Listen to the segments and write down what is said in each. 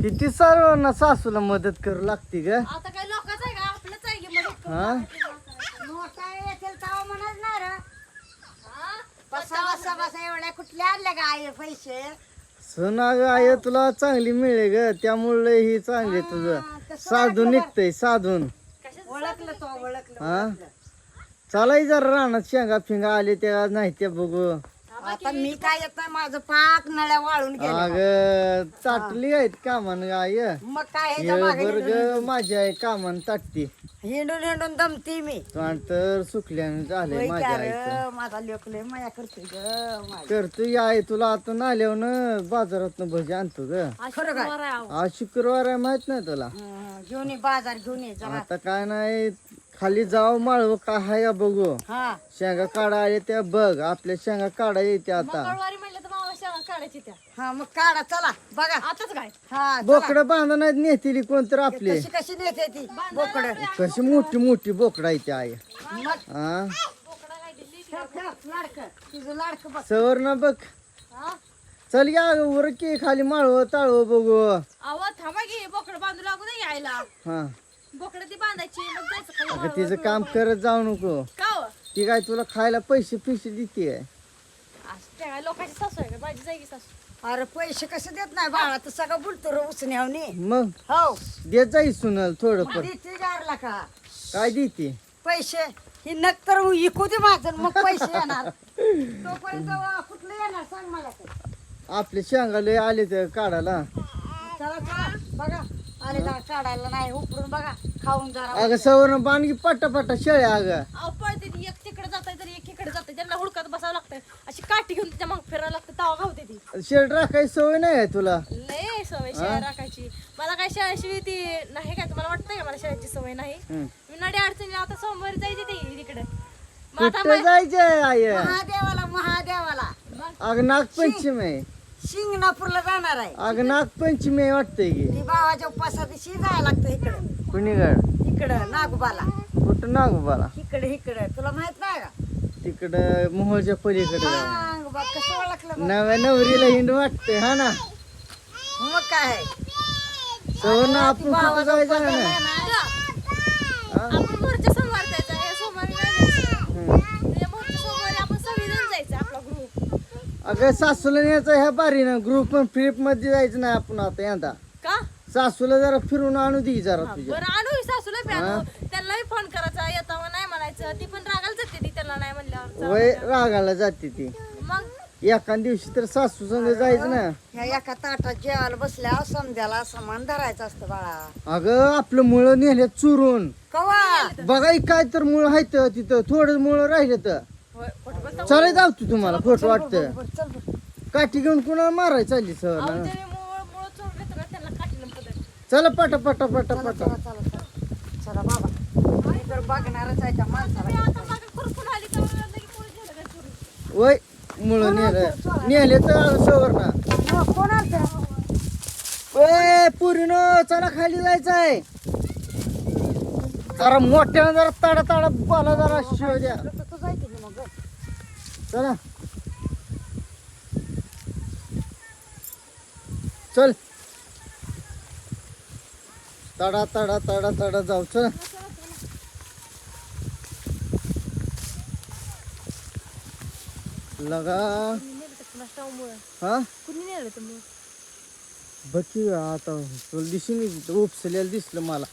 किती सर्वांना सासूला मदत करू लागते ग. आता काय लोकांचं आहे का आपलंच आहे की मदत करू. हा मोठा येतील तेव्हा म्हणत नाही रे. हा? बसा बसा एवढ्या कुठल्या आणल्या का आई पैसे? सोना ग आय तुला चांगली मिळे ग त्यामुळे ही चांगली तुझं तसं साधून निघतंय साधून. ओळखलं तो ओळखलं हा चालाय जरा रानात शेंगा फिंगा आले त्या नाही त्या बघू. आता मी काय येत नाही माझं पाक नळ्या वाळून गेल्या. अग ताटली आहेत कामान आय मग काय ह्याच्या मागे वर्ग माझी आहे कामान ताटती हिंडून हिंडून दमती मी. तर सुकल्याने झाले होय माझ्या का आईचं. रे, माझा लेकले माया करते ग माझी. करतो या आई तुला आता नाल्यावर बाजारात भजी आणतो ग. आज खरं काय? शुक्रवार आहे अहो. आज शुक्रवार आहे माहित नाही तुला. घेऊन ये बाजार घेऊन ये जरा. आता काय नाही खाली जाऊ माळव काय हाय का बघू. हा शेंगा काढा आले त्या बघ आपल्या शेंगा काढा येते आता. मंगळवारी म्हणलं तर मावा शेंगा काढायची त्या हा मग काढा चला बघा. आताच काय हा बोकड बांधा नाही नेतील कोणतर आपले. कशी कशी नेते ती बोकड. कशी मोठी मोठी बोकड आहे ती आई. मग हा ठेव, ठेव, लाडकं तुझं लाडकं बघ. सवर ना बघ हा? चल या वर की खाली माळव ताळव बघू. अहो थांबा की बोकड बांधू लागू दे यायला. हा बोकड ती बांधायची मग जायचं खाली अगं वाळू. तिचं काम करत जाऊ नको. का हो? ती काय तुला खायला पैसे पिशे देते असं काय लोकांची सासू आहे का माझी जायची सासू. अरे पैसे कसे देत नाही बाळा तर सगळं बोलतो रे उसण्यावनी. मग हो देत जाई सुनल थोडं पण. देते गारला का काय देते पैसे ही नक्तर इकू दे माझं मग पैसे येणार. तोपर्यंत कुठलं येणार सांग मला ते. आपले शेंगाले आले तर काढायला. चला चला बघा आले जरा काढायला नाही उपरून बघा खाऊन जरा. अगं सवर बांधगी पट्टा पट्टा शेळ्या अगं. अहो पळते ती एक तिकडे जाताय तर एक इकडे जाते त्यांना हुडकत बसावं लागतंय अशी काठी घेऊन तिच्या मग फिरायला लागतं तावा घावते ती. शेड राखायची सवय नाही आहे तुला. लय सवय शेळ्या राखायची. मला काय शाळेशिवाय ती नाही काय तुम्हाला वाटतंय का मला शाळेची सवय नाही. हम्म. मी नडी अडचणी आता सोमवारी जायची ती तिकडे. मग आता कुठं जायचंय आय. महादेवाला महादेवाला अगं नागपंचमी आहे. शिंगणापूरला जाणार आहे. अगं नागपंचमी आहे वाटतंय की. ती भावाच्या उपासा दिवशी जायला लागतं इकडं कुणीकड इकडं नागोबाला. कुठं नागोबाला इकडे तुला माहित नाही का? तिकडं मोहोळच्या पलीकडे नागोबा कसं ओळखलं बघ. नव्या नवरीला हिंड वाटतंय हा ना. मग काय सवर ना आपण कुठं भावाचा जायचं उपास ना. आहे ना. आपण मोरच्या सोमवार जायचं हे सोमवारी नाही जायचं. या मोरच्या सोमवारी आपण सगळेजण जायचं आपला ग्रुप. अगं सासूला न्यायचं ह्या बारीनं ग्रुप पण ट्रिप मध्ये जायचं नाही आपण आता यंदा. का सासूला जरा फिरून आणू दे जरा तुझ्या. बरं आणू ही सासूला बी आणू. त्यांना बी फोन करायचा येता नाही म्हणायचं. ती पण रागाला जाते ती त्यांना नाही म्हणल्यावर. वय रागाला जाते ती. मग एका दिवशी तर सासू संग जायचं ना. ह्या एका ताटात जेवायला बसल्या समजायला समान धरायचं असतं बाळा. अगं आपलं मुळ नेले चुरून. कवा बघा काय तर मुळ आहेत तिथं थोडं मुळ राहिलं तर होय, खोटं बोलता. चालत जाऊ तुम्हाला खोट वाटतं. बरं, चल बरं. काठी घेऊन कुणाला मारायला चालली अहो, सर. त्याने मूळ चोरले तर त्यांना काठीनं पदर. चला पटा पटा पटा चला पटा. चला चला चला चला बाबा मी तर बघणारच आहे त्या मी माणसाला. आता मागे खुरपून आली तर मला लगे मूळ झालं काय चोरून. वय मुळ नेलं नेले तर सवर ना. हो, कोण आलतं? ओय पुरीनो चला खाली जायचंय. जरा मोठ्यानं जरा ताडा ताडा बोला जरा शिव द्या. तू जायचं की मग. चला चल तडा तडा तडा तडा जाऊ चल. लगा कुणी नेलं तर कुणास ठाऊक मुळं. हा कुणी नेलं तर मुळं. बघ की आता तुला दिसून उपसलेलं दिसलं मला.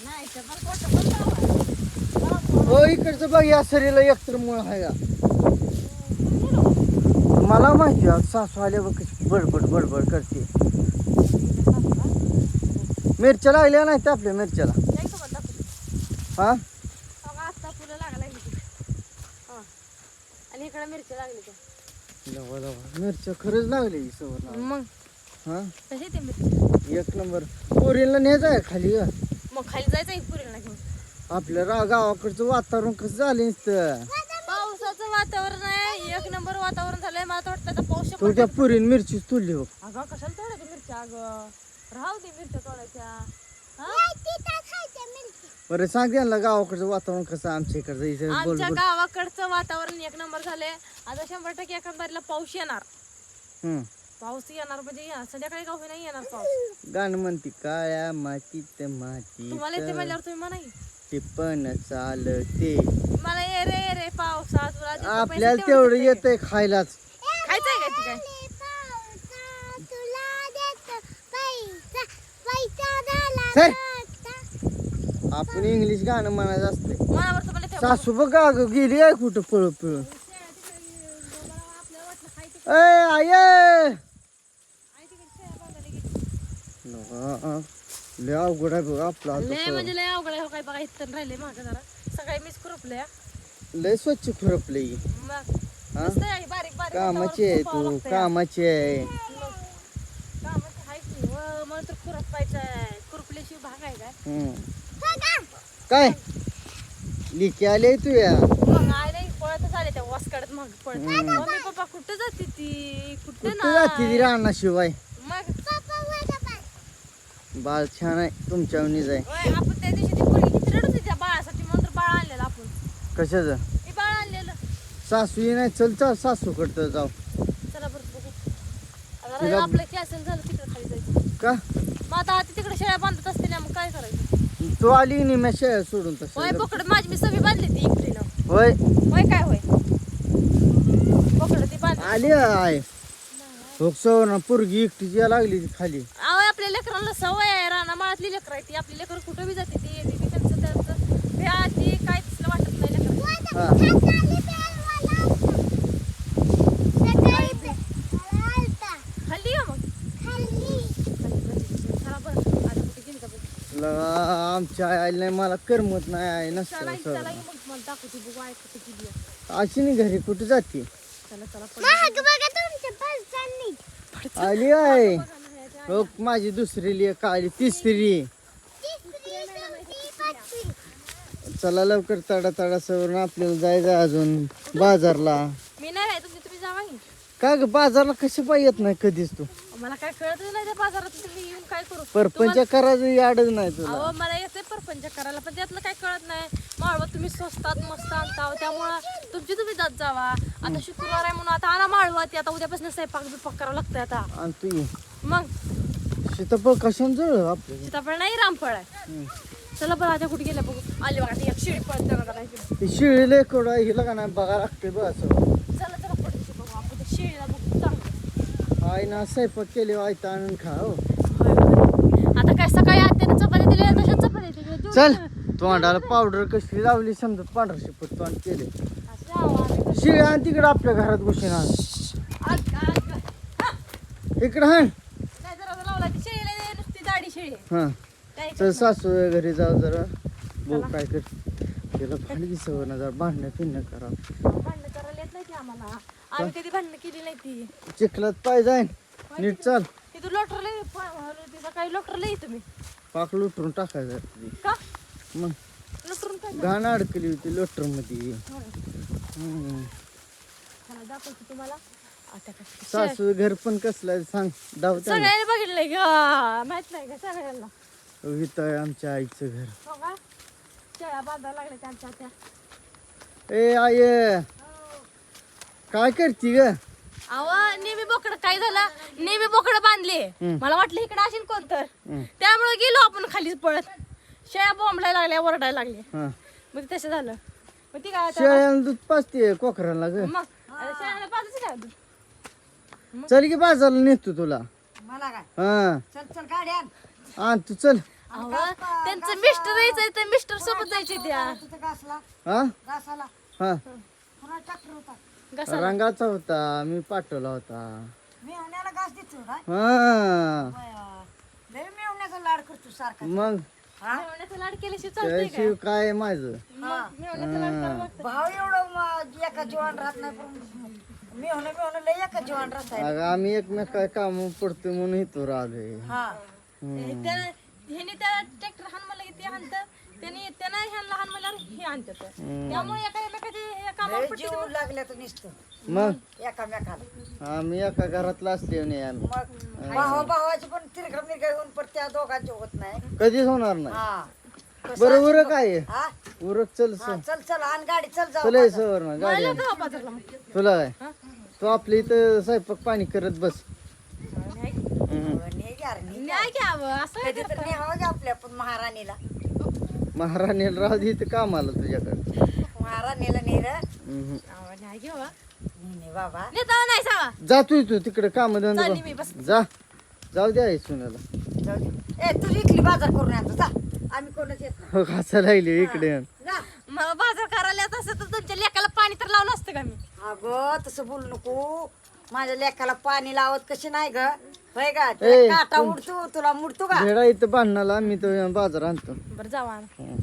नाही तर मला खोटं बोलता. हो इकडचं बघ या सरीला एकतर मुळ आहे का. मला माहिती आहे सासू आल्या बघ कशी बडबड बडबड करते. मिरच्या लागल्या नाही त्या आपल्या मिरच्याला. नाही का म्हणता आपण. हा आता फुलं लागला इथे. हा. आणि इकडे मिरची लागली का. लवा लवा मिरच्या खरंच लागली सवर. मग हा कशी ते मिरची. एक नंबर पोरीला न्यायचं आहे खाली ग. मग खाली जायचं एक पुरीला घेऊन. आपल्या गावाकडचं वातावरण कसं झालं नुसतं. पावसाचं वातावरण आहे एक नंबर वातावरण झालंय. मला तर वाटतं आता पाऊस तो शंभर त्या पुरीन मिरचीच तुडली हो. अगं कशाला तोडायच्या मिरच्या अगं राहू दे मिरच्या तोडायच्या. हा? बरं सांग त्यांना गावाकडचं वातावरण कसं आमच्या इकडचं इथे बोल आमच्या बोल. गावाकडचं वातावरण एक नंबर झालंय. आता 100% एका बारीला पाऊस येणार. हम्म. पाऊस येणार म्हणजे येणार संध्याकाळी का होईना येणार पाऊस. गाणं म्हणते काळ्या मातीत माती तुम्हाला येते म्हणल्यावर तुम्ही म्हणाय टिपण चालते. मला ये रे पावसा तुला देतो पैसे आपल्याला तेवढे तेवढं देते. येतंय खायलाच. खायचंय का ती काय सर आपण इंग्लिश गाणं म्हणायचं असतंय. मनावर तुम्हाला ते सासू बघ अगं गेली आहे कुठं पळू पळू. आय लय अवघड आहे बघ आपला लय म्हणजे लय अवघड आहे हो काय बघा इथं राहिले मागं जरा सकाळी मीच खुरपल्या लय स्वच्छ खुरपले. मग हा? मस्त आहे बारीक बारीक कामाची आहे तू कामाची आहे. कामाचं आहे की व मला तर खुरपायचं आहे खुरपल्याशिवाय भाग आहे काय हम्म. काय लिखी आले तू या मग आय नाही पळतच आले त्या वास काढत मग पळत मम्मी पप्पा कुठं जाते ती कुठं कुठं जाते ती ना रानाशिवाय. मग बाळ छान आहे तुमच्यावनीच आहे. होय, आपण त्या दिवशी ती पोरगी किती रडत होती त्या बाळासाठी म्हणून तर बाळ आणलेलं आपण कशाचं हे बाळ आणलेलं सासू ये नाही चल चल सासू कडतं जाऊ. चला बरं बघू आता आपलं कॅन्सल झालं तिकडे खाली जायचं का मग आता ती तिकडे शेळ्या बांधत असते ना मग काय करायचं तू आली नाही मी शेळ सोडून होय तसं. बोकड माझी मी सगळी बांधली ती एकटीनं होय होय काय होय बोकड ती बांधली आली आहे ना पोरगी एकटीची या लागली ती खाली. अहो आपल्या लेकरांना सवय आहे राणा माळातली लेकर आहे ती आपली लेकर कुठं बी जाते ती येते ती त्यांचं भ्या ती काय तिला वाटत नाही लेकर हा खाल्ली का मग चला बरं आता कुठे गेली का बघ ला- आमच्या आईला नाही मला करमत नाही आहे चला नसतं चला सर. की मग मला दाखवते बघू आहे कुठे गेली आहे. अशी नाही घरी कुठे जाते. चला चला आली आहे हो माझी दुसरी लेक आली तिसरी. चला लवकर तडा तडा सवरून आपल्याला जायचं अजून बाजारला. मी नाही आहे तुम्ही जावा की का ग बाजारला कशी पाय येत नाही कधीच तू. मला काय कळतच नाही त्या बाजारात तुम्ही येऊन काय करू परपंच करायचं याडच नाही तुला. अहो मला येते परपंच करायला पण त्यातलं काय कळत नाही माळव तुम्ही स्वस्तात मस्त आणता त्यामुळं तुमची तुम्ही जात जावा आता शुक्रवार आहे म्हणून आता आणा माळव ती आता उद्यापासून स्वयंपाक बिपाक करावं लागतंय आता आणि तू ये. मग सीताफळ कशाने जळ आपल्याला. सीताफळ नाही रामफळ आहे चला बरं आता कुठे गेल्या बघू आली बघा ती एक शिडी पळत जरा ती शिळीला एवढा हिला का नाही बघा लागते बघ असं. चला चला पडते बघू आपण त्या शिडीला बघू चांगलं आई ना स्वयंपाक केले आयता आणून खा हो. आता काय सकाळी आत्याने चपाती दिली तशाच चपाती दिली चल तोंडाला पावडर कसली लावली समजत पांढरा शिपट तोंड केले. शिळे आण तिकडे आपल्या घरात घुसून आण इकडं हाण. काय जरा लावला ती शेळीला नुसती दाढी शेळी हा काय चल सासू घरी जाऊ जरा बघ काय कर त्याला फाडली सवय ना जरा भांडणं पिणं करा. भांडणं करायला येत नाही ती आम्हाला आम्ही कधी भांडणं केली नाही ती चिखलात पाय जाईन नीट चाल. ती तू लोटरला ती सकाळी लोटरला ये तुम्ही पाक लुटून टाकायचं का मग लोटरून काय घाण अडकली होती लोटर मध्ये. दाखवते तुम्हाला आता काय सासू घर पण कसलं आहे सांग दाव त्याला. सगळ्यांनी बघितलंय का माहित नाही का सगळ्यांना इथं आहे आमच्या आईचं घर. हो का शेळ्या बांधायला लागल्या त्यांच्या त्या ए आय काय करती ग. अहो नेहमी बोकड काय झालं नेहमी बोकड बांधले मला वाटलं इकडे असेल कोण तर त्यामुळे गेलो आपण खालीच पळत शेळ्या बोंबलायला लागल्या ओरडायला लागले हा मग ते तसं झालं मग ती काय आता- शेळ्याला दूध पाजते कोकराला ग. मग आता शेळ्याला पाजच काय दूध. चल की बाजारला नेतो तुला. मला काय हा चल चल गाडी आण आण तू चल. अहो त्यांचं मिस्टर यायचंय ते मिस्टर सोबत जायचे त्या तुझं घासला हा घासाला हा पुन्हा ट्रॅक्टर होता घसा रंगाचा होता मी पाठवला होता. मी होण्याला घास देतो काय हा लय मी होण्याचा लाड करतो सारखा मग मिळवण्याचं लाड केल्याशिवाय चालतंय का त्याशिवाय काय आहे माझं. मिळवण्याचं लाड करावं लागतं. भाव एवढं एका जीवन राहत नाही पण मी होणं लय एका जीवन राहत आहे अगं आम्ही एकमेका काम पडतोय म्हणून इथं राहिलोय. हा ह्याने त्या ट्रॅक्टर हाण मला ते हाणत त्यानं ह्यांना हाण मला हे आणतात त्यामुळे एका कामावर लय पडते जीव लागल्या तर नुसतं मग एकामेकाला आम्ही एका घरातला असले नाही आम्ही मग भावाची पण तिरघा मिरघा होऊन पण त्या दोघांची होत नाही कधीच होणार नाही. हा बरोबर काय आहे? हा उरक चल हा, चल चल आण गाडी चल जाऊ चल सवर ना गाडी मला आण. का बाजारला मग तुला काय तू आपल्या इथं स्वयंपाक पाणी करत बस ने घ्या रे, ने घ्या. नाही घ्यावं असं काय कधी तर करता? न्यावं की आपल्या आपण महाराणीला महाराणीला राहू दे इथं कामाला तुझ्याकडे. महाराणीला ने रे अहो, नाही घ्यावं ने बाबा नेता नाही सांगा जातोय तू तिकडे काम धंदा चालली मी, बस. जा जाऊ द्या आई सुनाला. जाऊ दे. ए तुझी इकली बाजार करून आणतो जा आम्ही कोणच येत नाही हो खासा राहिली इकडे. जा. मला बाजार करायला येत असं तर तुमच्या लेकाला पाणी तर लावलं असतं का मी अगं तसं बोलू नको माझ्या लेकाला पाणी लावत कशी नाही ग होय का ए, तुला काटा उडतो तुला मुडतो का भेडा इथं बांधणाला मी तो बाजार आणतो. बरं जावा हं.